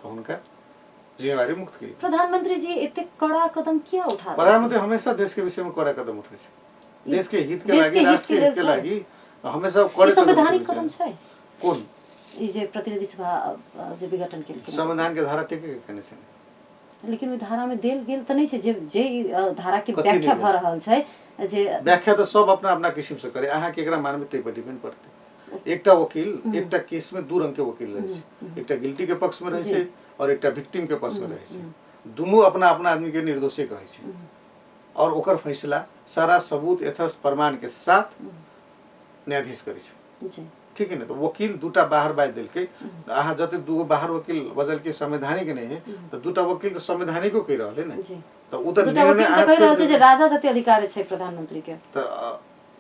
तो उनका जिम्मेवारी मुक्त की प्रधानमंत्री जी इतने कड़ा कदम क्यों उठा प्रधानमंत्री हमेशा देश के विषय में कड़ा कदम उठाए छै देश के हित के लागि राष्ट्र के हित के लागि हमेशा कड़े संवैधानिक कदम छै कोन ई जे प्रतिनिधि सभा जे विघटन के संविधान के धारा टेके के केने छै लेकिन ओ धारा में देल गेल त नहीं छै जे धारा के व्याख्या भ रहल छै जे व्याख्या तो सब अपना अपना किस्म से करे अहाँ केकरा मानबे तै पर डिपेंड करते एकटा वकील एकटा केस में दू रंग के वकील रहे छै एकटा गिल्टी के पक्ष में रहे छै और एकटा विक्टिम के पक्ष में रहे छै दोनों अपना अपना आदमी के निर्दोषी कहे छै और ओकर फैसला सारा सबूत यथार्थ प्रमाण के साथ न्यायाधीश करे छै ठीक है ना तो वकील दूटा बाहर बाज दिल के अहाँ जते दूगो बाहर वकील बदल के संवैधानिक नहीं है तो दूटा वकील तो संवैधानिको कह रहल है ना तो उधर निर्णय आ कह रहल छै जे राजा जते अधिकार छै प्रधानमंत्री के तो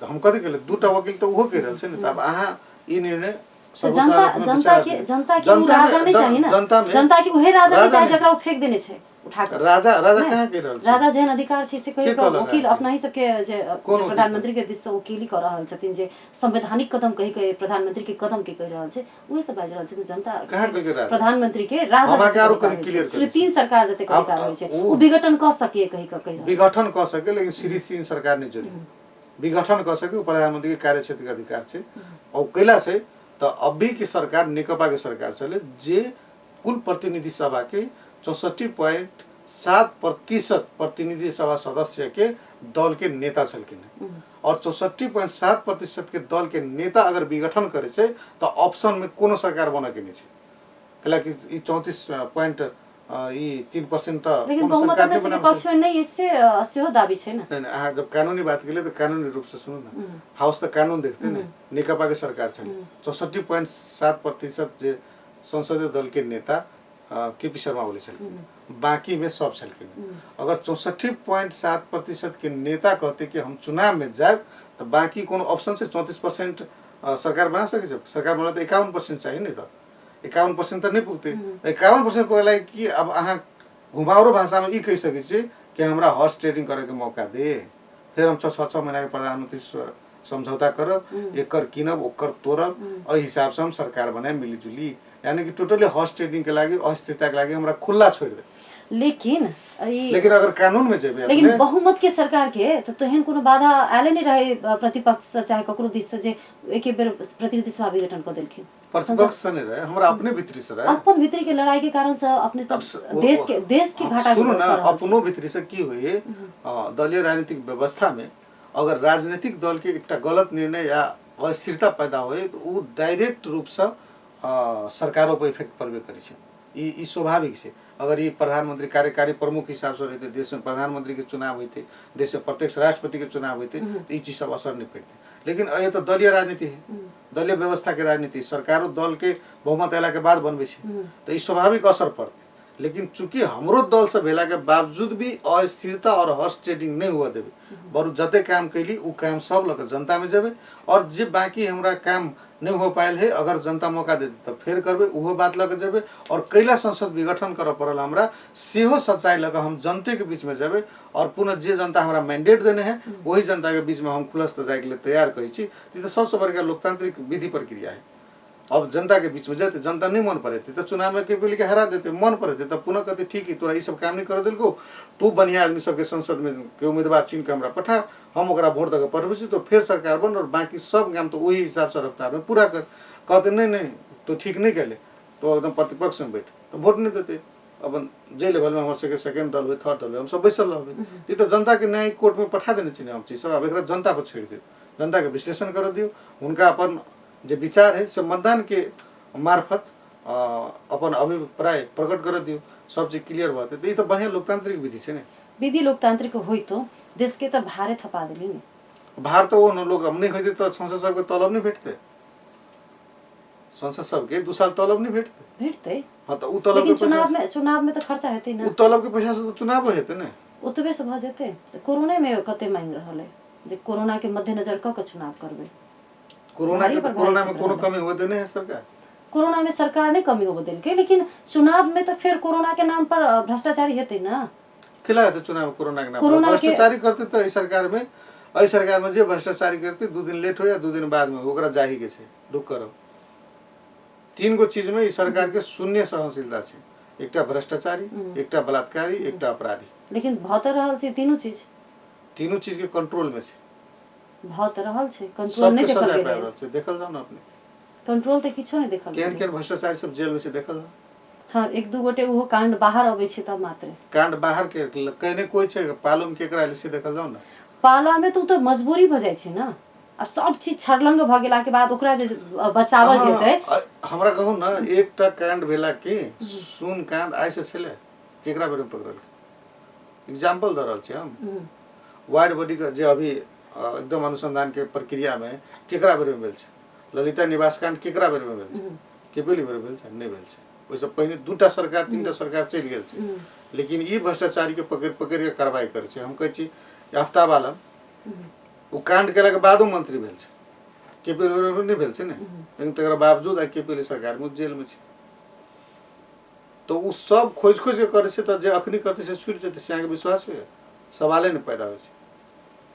हम कथि कहले दूटा वकील तो ओहो कह रहल छै ना तब अहाँ ई निर्णय जनता के राजा नहीं चाहिए ना जनता के उहे राजा के चाहे जकरा फेंक देने छै उठा कर राजा कहाँ कह रहल छै राजा जेहन अधिकार छै से कहियो वकील अपना ही सबके जे प्रधानमंत्री के दिस से वकीली कर रहल छथिन जे संवैधानिक कदम कहि के प्रधानमंत्री के कदम के कहि रहल छै उहे सब बाज रहल छै जनता कहाँ कह के प्रधानमंत्री के राजा के आरो क्लियर श्री 3 सरकार जते अधिकार होय छै उ विघटन क सके कहि के कहि विघटन क सके लेकिन श्री 3 सरकार नहीं जरूरी विघटन कर सके प्रधानमंत्री के कार्य क्षेत्र के अधिकार छै और कैला छै तो अभी की सरकार नेकपा के सरकार चले जे कुल प्रतिनिधि सभा के 64.7% प्रतिनिधि सभा सदस्य के दल के नेता छलखिन और 64.7% के दल के नेता अगर विघटन करे छै तो ऑप्शन में कोनो सरकार बने के नहीं छै कैला कि ई 34.3% तो लेकिन बहुमत में पक्ष में नहीं इससे सेहो दाबी छै ना नहीं अहाँ जब कानूनी बात के लिए तो कानूनी रूप से सुनो ना हाउस तो कानून देखते ना नेकपा के सरकार छल 64.7% जे संसदीय दल के नेता केपी शर्मा बोले छलखिन बाकी में सब छलखिन अगर 64.7% के नेता कहते कि हम चुनाव में जाए तो बाकी कोनो ऑप्शन से 34% सरकार बना सके छै सरकार बना तो 51% चाहिए नहीं तो 51% तो नहीं पुगते 51% पहले कि अब अहाँ घुमावरो भाषा में ई कह सके छी कि हमरा हॉर्स ट्रेडिंग करे के मौका दे फिर हम 6 महीना के प्रधानमंत्री समझौता करब, एकर किनब, ओकर तोड़ब, ओहि हिसाब से हम सरकार बनाए मिली-जुली। यानी कि टोटली हॉर्स ट्रेडिंग के लागि, अस्थिरता के लागि हमरा खुला छोड़ दे। लेकिन अगर कानून में जेबे लेकिन अपने बहुमत के सरकार के तो एहन कोनो बाधा आले नहीं रहे प्रतिपक्ष से चाहे ककरो दिस से जे एक बेर प्रतिनिधि सभा विघटन कर देलखिन। प्रतिपक्ष से नहीं रहे, हमरा अपने भीतरी से रहे। अपन भीतरी के लड़ाई के कारण से अपने तो देश के घाटा सुनो ना, अपनो भीतरी से की हुई दलीय राजनीतिक व्यवस्था में अगर राजनीतिक दल के एक गलत निर्णय या अस्थिरता पैदा हुए तो वो डायरेक्ट रूप से सरकारों पर इफेक्ट पड़बे करे। ई स्वाभाविक है। अगर ये प्रधानमंत्री कार्यकारी प्रमुख हिसाब से रहते, देश में प्रधानमंत्री के चुनाव होते, देश में प्रत्यक्ष राष्ट्रपति के चुनाव होते, तो ये चीज सब असर नहीं पड़ते। लेकिन ये तो दलीय राजनीति है, दलीय व्यवस्था के राजनीति, सरकारों दल के बहुमत अला के बाद बनबे तो ये स्वाभाविक असर पड़ते। लेकिन चूंकि हमरो दल से भेला के बावजूद भी अस्थिरता और हॉर्स ट्रेडिंग नहीं हुआ देवे, बरु जते काम कैली उ काम सब लग जनता में जाबे, और जे बाकी हमरा काम नहीं हो पायल है अगर जनता मौका दे तो फिर करबे, उहो बात लग जाबे। और कैला संसद विघटन कर पड़ल हमरा सेहो सच्चाई लग हम जनते के बीच में जाबे, और पुनः जे जनता हमरा मैंडेट देने हैं वही जनता के बीच में हम खुलस्त जाए के लिए तैयार कही छी। तो सबसे बड़का लोकतांत्रिक विधि प्रक्रिया है। अब जनता के बीच में जाते, जनता नहीं मन पड़े तो चुनाव में के के हरा देते, मन पड़े तो पुनः कहते ठीक है तोरा ये सब काम नहीं कर दिल को, तू बढ़िया आदमी सबके संसद में के उम्मीदवार चुन के हमरा पठा, हम ओकरा वोट दे पढ़बे छी तो फिर सरकार बन, और बाकी सब काम तो वही हिसाब से रफ्तार में पूरा कर। कहते नहीं तो ठीक नहीं कैले तो एकदम प्रतिपक्ष में बैठ तो वोट नहीं देते। अपन जे लेवल में हमारे सके सेकेंड दल हुए, थर्ड दल हुए, हम सब बैसल रहे तो जनता के न्यायिक कोर्ट में पठा देने चाहिए हम चीज सब। अब एक जनता पर छेड़ दियो, जनता के विश्लेषण कर दियो, उनका अपन जो विचार है से मतदान के मार्फत अपन अभिप्राय प्रकट कर दियो, सब चीज क्लियर बात है। तो ये तो बढ़िया लोकतांत्रिक विधि है। विधि लोकतांत्रिक होई तो देश के तो भारे थपा दिली ने। भार तो वो न लोग हम नहीं होते तो संसद सब के तलब नहीं भेटते, संसद सब के 2 साल तलब नहीं भेटते। हाँ तो उ तलब लेकिन के चुनाव में तो खर्चा हेते ना, उ तलब के पैसा से तो चुनाव हेते ने, ओतबे से भ जेते। तो कोरोना में कते मांग रहल है जे कोरोना के मद्देनजर क के चुनाव करबे। कोरोना में कोनो कमी होते नहीं है सरकार, कोरोना में सरकार ने कमी होबे देलके, लेकिन चुनाव में तो फिर कोरोना के नाम पर भ्रष्टाचारी हेते ना। खिला है तो चुनाव कोरोना के नाम पर भ्रष्टाचारी करते तो इस सरकार में जे भ्रष्टाचारी करते 2 दिन लेट हो या 2 दिन बाद में ओकरा जाही के छे दुख करो। 3 गो चीज में इस सरकार के शून्य सहनशीलता छे, एकटा भ्रष्टाचारी, एकटा बलात्कारी, एकटा अपराधी। लेकिन बहुत रहल छे तीनों चीज के कंट्रोल में छे, बहुत रहल छे कंट्रोल नहीं देखल गेल है। देखल जाओ ना अपने कंट्रोल तो किछो नहीं देखल गेल। केन भ्रष्टाचारी सब जेल में से देखल। हां 1-2 गोटे वो कांड बाहर आवे छे तब मात्र कांड बाहर के कहने कोई छे पालो में केकरा ले से देखल जाओ ना। पाला में तो मजबूरी भ जाय छे ना, अब सब चीज छरलंग भ गेला के बाद ओकरा जे बचावल जेतै। हमरा कहू ना एकटा कांड भेला के सुन कांड आइ से छले केकरा बेर पकड़ल एग्जांपल द रहल छे हम। वाइड बॉडी का जे अभी एकदम अनुसंधान के प्रक्रिया में केकरा बेर में भेल छे, ललिता निवास कांड केकरा बेर में भेल छे, के बेली बेर भेल छे नहीं भेल छे। ओइसे पहले 2टा सरकार 3टा सरकार चल गेल छे, लेकिन ई भ्रष्टाचारी के पकड़ के कार्रवाई करे छे। हम कहै छी आफ्ताब आलम वो कांड केला के बादो मंत्री भेल छे, के बेली नहीं भेल छे ने, लेकिन तकर बावजूद आ के बेली सरकार में जेल में छे। तो उ सब खोज के करे छे तो जे अखनी करते से छूट जेते से आगे विश्वास है सवाले नहीं पैदा होय छे।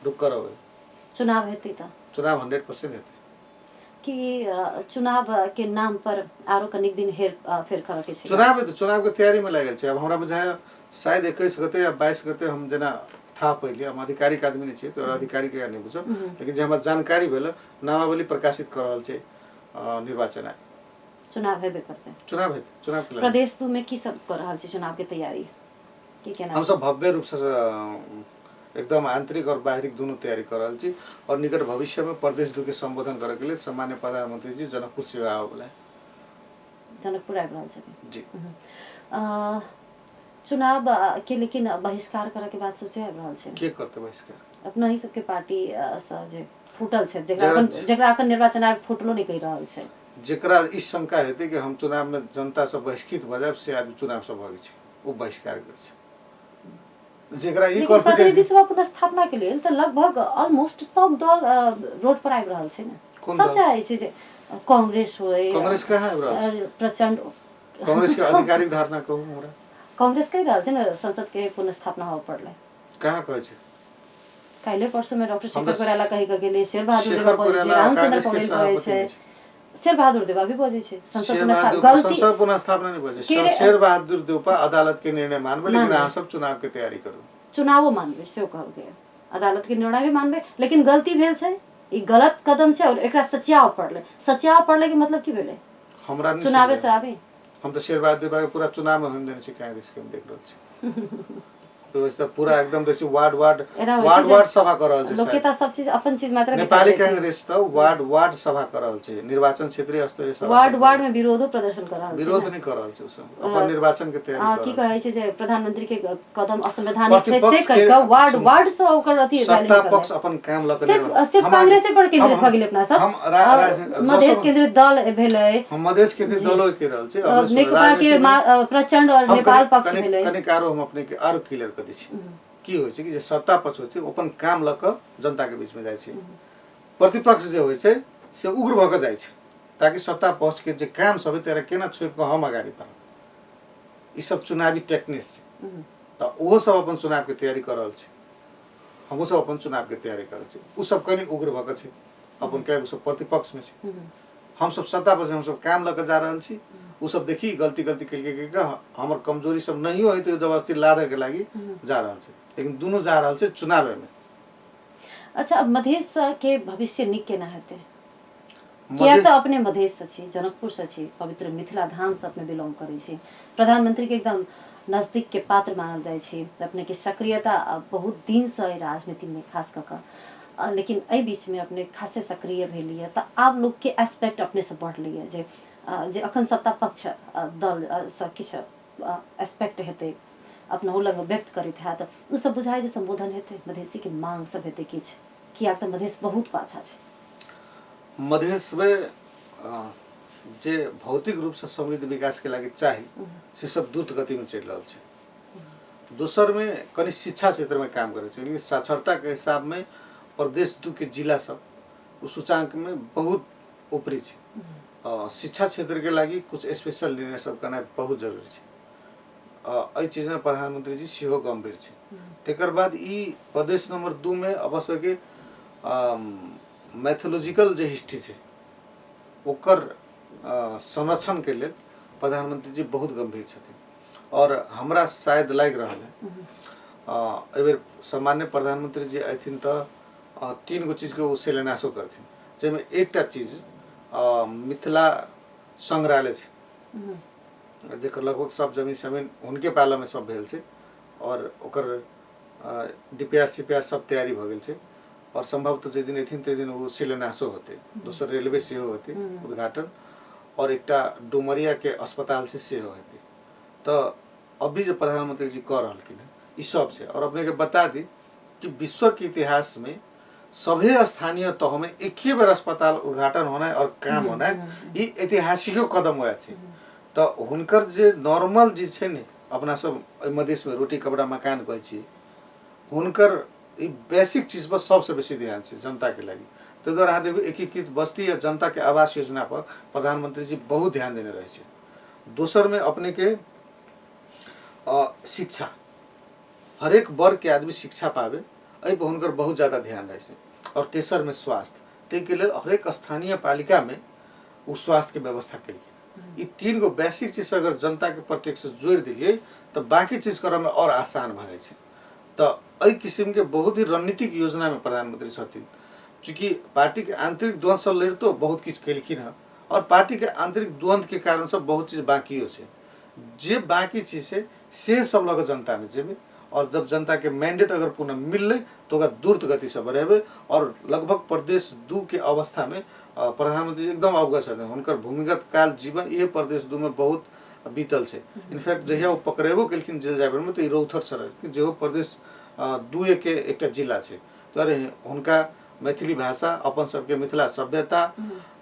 दुख करो चुनाव हेतै त चुनाव 100% हेतै कि चुनाव के नाम पर आरो कनिक दिन फेर करे के छै। चुनाव है तो चुनाव के तैयारी में लागल छे। अब हमरा बुझाय शायद 21 गते या 22 गते हम जना था पहले हम आधिकारिक आदमी नहीं छे तो अधिकारी के नहीं बुझब, लेकिन जे हमरा जानकारी भेल नामावली प्रकाशित कर रहल छे निर्वाचन आयोग। चुनाव हेबे करते, चुनाव हेतै, चुनाव के प्रदेश दू में की सब कर रहल छे चुनाव के तैयारी की केना? हम सब भव्य रूप से एकदम आंतरिक और बाहरिक दोनों तैयारी कर रहा छी, और निकट भविष्य में प्रदेश 2 के संबोधन करे के लिए सम्मान्य प्रधानमंत्री जी जनकपुर से आवे जनकपुर आबि रहल छथिन जी। चुनाव के लेकिन बहिष्कार करे के बात सोचे आबि रहल छै के करते बहिष्कार? अपना ही सबके पार्टी से जे फूटल छै, जेकरा अखन निर्वाचन आयोग फूटलो नहीं कहि रहल छै, जेकरा ई शंका हेतै कि हम चुनाव में जनता से बहिष्कृत भ जाब से आदमी चुनाव से भागे छै वो बहिष्कार करे छै। जेकरा ई प्रतिनिधि सभा पुनर्स्थापना के लिए तो लगभग ऑलमोस्ट सब दल रोड पर आबि रहल छै ने। सब चाहे छै जे कांग्रेस होय, कांग्रेस कहाँ आबि रहल छै? प्रचंड कांग्रेस के आधिकारिक धारणा कहू हमरा। कांग्रेस कहि रहल छै ने संसद के पुनर्स्थापना हो पड़ले, कहाँ कहै छै? काल्हि परसों में डॉक्टर हम शेखर कोइराला कहि के गेले, शेर बहादुर शेखर देवा बजै छै, कोइराला रामचंद्र कांग्रेस के पौडेल कहै सभापति छै, नहीं छै। शेर बहादुर देवा भी बजै छै, संसद शेर पुनः बहादुर गलती संसद पुनर्स्थापना नहीं बजे, के रे- शेर बहादुर देउपा अदालत के निर्णय मानबे, लेकिन मानबे। अहाँ सब चुनाव के तैयारी करू। चुनावो मानबे से कहल गेल, अदालत के निर्णय भी मानबे, लेकिन गलती भेल छै, ई गलत कदम छै और एकरा सच्याव पड़ले। सच्याव पड़ले के मतलब की भेले? हमरा नहीं चुनावे समझ से आया। आबे हम तो शेर बहादुर देउपा के पूरा चुनाव में हम देने छी कांग्रेस के, हम देख रहल छी व्यवस्था पूरा एकदम देखिए वार्ड एना होइ छै वार्ड सभा कर रहल छै लोग के शायद। त सब चीज अपन चीज मात्र नेपाली निकालै छै। कांग्रेस तो वार्ड सभा कर रहल छै, निर्वाचन क्षेत्रीय स्तरीय सभा वार्ड सब वार्ड में विरोधो प्रदर्शन कर रहल छै विरोध ना। नहीं कर रहल छै, उ सब अपन निर्वाचन के तैयारी कर की रहल छै। कहै छै जे प्रधानमंत्री के कदम असंवैधानिक छै से प्रतिपक्ष कहि के के वार्ड सुन, वार्ड से ओकर अथी सत्ता पक्ष अपन काम ल के सिर्फ कांग्रेसे पर केंद्रित भ गेलै अपना सब। मधेश केंद्रित दल भेलै, हम मधेश केंद्रित दलो के रहल छै, अपने नेकपा के प्रचंड और नेपाल पक्ष भेलै। कने कारो हम अपने के आरो क्लियर कर दै छी की होइ छै कि जे सत्ता पक्ष होइ छै अपन काम ल के जनता के बीच में जाइ छै, प्रतिपक्ष जे होइ छै से उग्र भ के जाइ छै ताकि सत्ता पक्ष के जे काम सब है तेरा केना छोड़ के हम अगाडि बढ़ब। ई सब चुनावी टेक्निक छै, त ओहो सब अपन चुनाव के तैयारी कर रहल छै, हमहू सब अपन चुनाव के तैयारी कर रहल छै। उ सब कनी उग्र भ के छै, अपन कएगो सब प्रतिपक्ष में छै, हम सब सत्ता पर हम सब काम ल के जा रहल छी। उ सब देखी गलती के हमर कमजोरी सब नहीं होई तो जबरदस्ती लादे के लागी जा रहल छै, लेकिन दोनों जा रहल छै चुनाव में। अच्छा, अब मधेश के भविष्य नीक केना हेतै? किया तो अपने मधेश से छी, जनकपुर से छी, पवित्र मिथिला धाम से अपने बिलोंग करै छी, प्रधानमंत्री के एकदम नजदीक के पात्र मानल जाइ छी, अपने के सक्रियता बहुत दिन से राजनीति में खास कऽ लेकिन एहि बीच में अपने खासे सक्रिय भेलिए त आब लोग के एस्पेक्ट अपने से बढ़लिए जे अखन सत्ता पक्ष दल से किछु एस्पेक्ट हेतै अपना लग व्यक्त करैत हैत, उ सब बुझाइ जे संबोधन हेतै, मधेसी के मांग सब हेतै किछु, किया त मधेश बहुत पाछा छै। मधेश में जे भौतिक रूप से समृद्ध विकास के लागि चाही से सब द्रुत गति में चल रहल छै। दोसर में कनी शिक्षा क्षेत्र में काम करे छै, लेकिन साक्षरता के हिसाब में प्रदेश 2 के जिला सब सूचांक में बहुत ऊपरी छै। शिक्षा क्षेत्र के लागि कुछ स्पेशल निर्णय सब करना बहुत जरूरी छै। चीज में प्रधानमंत्री जी सेहो गंभीर छै। तेकर बाद ई प्रदेश नंबर 2 में अवश्य के मैथोलॉजिकल जो हिस्ट्री छै ओकर संरक्षण के लिए प्रधानमंत्री जी बहुत गंभीर छथिन, और हमरा शायद लाग रहा है एबेर सामान्य प्रधानमंत्री जी अथिन तो 3 गो चीज के वो शिलान्यासो करथिन, जेमे एकटा चीज मिथिला संग्रहालय छै जेकर लगभग सब जमीन उनके पाला में सब भेल छै, और ओकर डीपीआर सीपीआर सब तैयारी भ गेल छै, और संभवतः जे दिन एथिन ते दिन वो शिलान्यासो होते। दोसर रेलवे सेहो होते उद्घाटन, और एकटा डुमरिया के अस्पताल से सेहो होते। तो अभी जो प्रधानमंत्री जी कह रहलखिन ई सब से, और अपने के बता दी कि विश्व के इतिहास में सभी स्थानीय तह में एक ही बार अस्पताल उद्घाटन होना और काम होना ये ऐतिहासिक कदम हुआ है। तो हुनकर जे नॉर्मल जी छे ने अपना सब मधेश में रोटी कपड़ा मकान कहै छी, हुनकर ई बेसिक चीज पर सबसे बेसी ध्यान छै जनता के लगी। तो द्वारा अहाँ देखबै एकीकृत बस्ती या जनता के आवास योजना पर प्रधानमंत्री जी बहुत ध्यान देने रहे छै। दोसर में अपने के शिक्षा, हर एक वर्ग के आदमी शिक्षा पावे एहि पर हुनकर बहुत ज्यादा ध्यान रहे छै। और तेसर में स्वास्थ्य, ते के लेल हर एक स्थानीय पालिका में उ स्वास्थ्य के व्यवस्था केलकै। ई 3 गो बेसिक चीज अगर जनता के प्रत्यक्ष जोड़ दिलिए तो बाकी चीज करे में और आसान भ जाय छै। तो एहि किस्म के बहुत ही रणनीतिक योजना में प्रधानमंत्री छथिन, चूँकि पार्टी के आंतरिक द्वंद्व से लड़ तो बहुत किछु केलखिन है, और पार्टी के आंतरिक द्वंद्व के कारण से बहुत चीज बाकी है। जे बाकी चीज है से सब लग जनता में जेबे, और जब जनता के मैंडेट अगर पुनः मिलले तो ओकरा द्रुत गति से बढ़ेबे। और लगभग प्रदेश 2 के अवस्था में प्रधानमंत्री एकदम अवगत छथिन, हुनकर भूमिगत काल जीवन ये प्रदेश 2 में बहुत बीतल छै। इनफैक्ट जहिया वो पकड़ेबो केलखिन जेल जाय में तो रौथर से रहे जो प्रदेश 2 के एक जिला छै। तो अरे हुनका मैथिली भाषा, अपन सबके मिथिला सभ्यता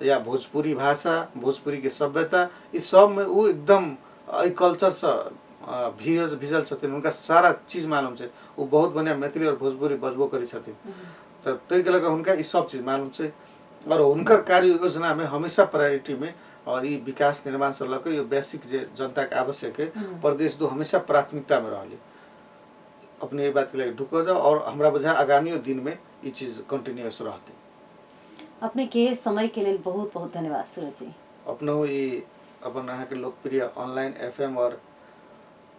या भोजपुरी भाषा, भोजपुरी के सभ्यता, इस सब में वो एकदम कल्चर से भिजल छथिन, उनका सारा चीज मालूम छै। वो बहुत बढ़िया मैथिली और भोजपुरी बजबो करी छथिन, तो तै के लगा उनका इस सब चीज मालूम छै। और उनकर कार्य योजना में हमेशा प्रायोरिटी में और ये विकास निर्माण से लग ये बेसिक जे जनता के आवश्यक है प्रदेश 2 हमेशा प्राथमिकता में रहले। अपने ये बात के लिए ढुक जाओ और हमरा बुझा आगामी दिन में ये चीज कंटिन्यूअस रहते। अपने के समय के लिए बहुत बहुत धन्यवाद सूरज जी। अपनो ये अपन अहाँ के लोकप्रिय ऑनलाइन FM और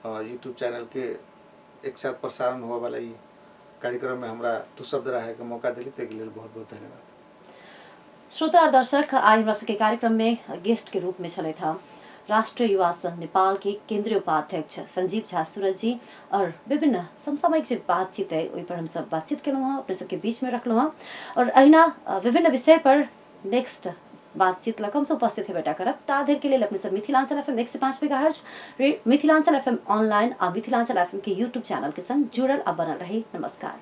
यूट्यूब चैनल के एक साथ प्रसारण हुआ वाला ये कार्यक्रम में हमरा तो शब्द रहे के मौका दिली ते के लिए बहुत बहुत धन्यवाद। श्रोता और दर्शक, आज हमरा सबके कार्यक्रम में गेस्ट के रूप में चले था राष्ट्रीय युवा संघ नेपाल के केंद्रीय उपाध्यक्ष संजीव झा सूरज जी और विभिन्न समसामयिक जो बातचीत है वही पर हम सब बातचीत केलहुँ हँ, अपने सबके बीच में रखलहुँ हँ और अहिना विभिन्न विषय पर नेक्स्ट बातचीत लकम से उपस्थित है बेटा करब। ता देर के लिए अपने सब Mithilanchal FM 105 megahertz, Mithilanchal FM online और मिथिलांचल FM के यूट्यूब चैनल के संग जुड़ल और बनल रही। नमस्कार।